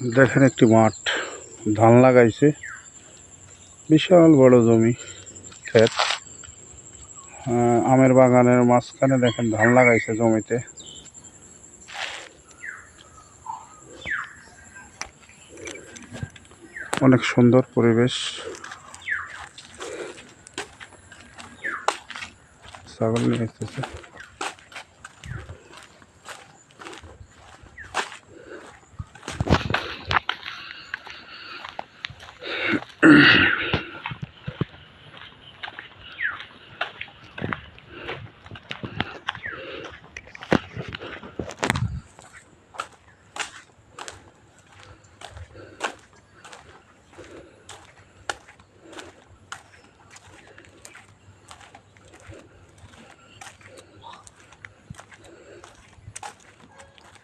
দেখেন একটি মাঠ, ধান লাগাইছে, বিশাল বড় জমি ক্ষেত। আমের বাগানের মাঝখানে দেখেন ধান লাগাইছে জমিতে। অনেক সুন্দর পরিবেশ। ছাগল নিয়ে আসতেছে।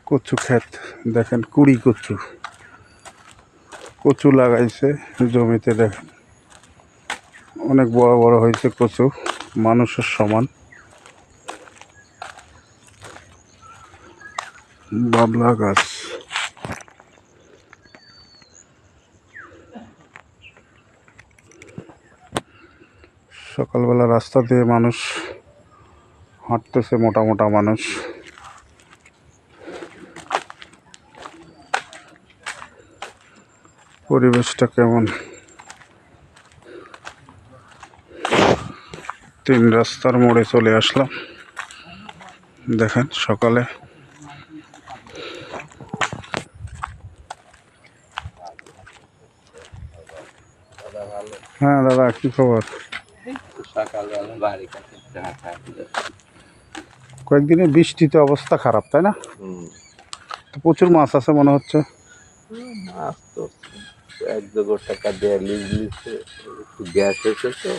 কচু ক্ষেত দেখেন, কুড়ি কচু কচু লাগাইছে জমিতে। দেখেন অনেক বড় বড় হয়েছে কচু, মানুষের সমান। বাবলা গাছ। সকালবেলা রাস্তা দিয়ে মানুষ হাঁটতেছে, মোটা মোটা মানুষ। পরিবেশটা কেমন! তিন রাস্তার মোড়ে চলে আসলাম। দেখেন সকালে। হ্যাঁ দাদা, কি খবর? কয়েকদিনে বৃষ্টিতে অবস্থা খারাপ, তাই না? প্রচুর মাছ আছে মনে হচ্ছে। মাছ তো 1-2 টাকা দিয়ে লিজ নিচ্ছে, একটু গ্যাস হয়েছে তো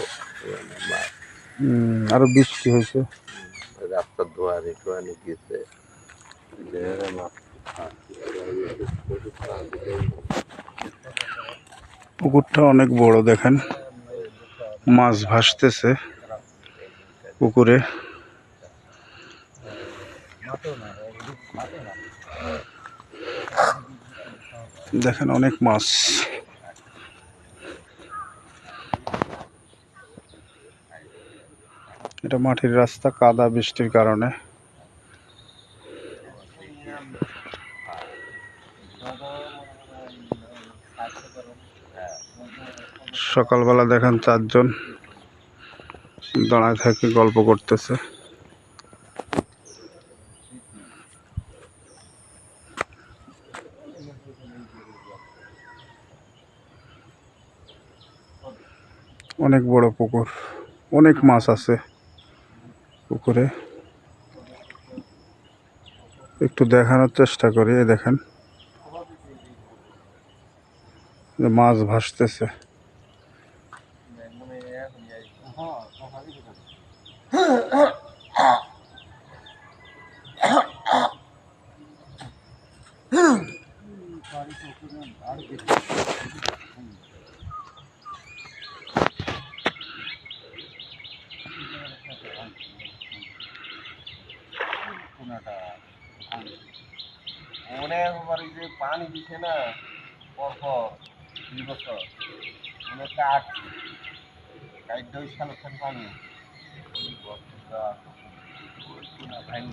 আরো বৃষ্টি হয়েছে। রাস্তার ধোয়ানি টোয়ানি গেছে। পুকুরটা অনেক বড়, দেখেন মাছ ভাসতেছে পুকুরে। দেখেন অনেক মাছ। এটা মাটির রাস্তা, কাদা বৃষ্টির কারণে। সকালবেলা দেখেন চারজন দাঁড়ায় থেকে গল্প করতেছে। অনেক বড় পুকুর, অনেক মাছ আছে পুকুরে। একটু দেখানোর চেষ্টা করি। দেখেন মাছ ভাসতেছে। অনেকবার যে পানি দিছে না পরপর 2 বছর, অনেক কাঠ ওই সালের পানি ভাঙ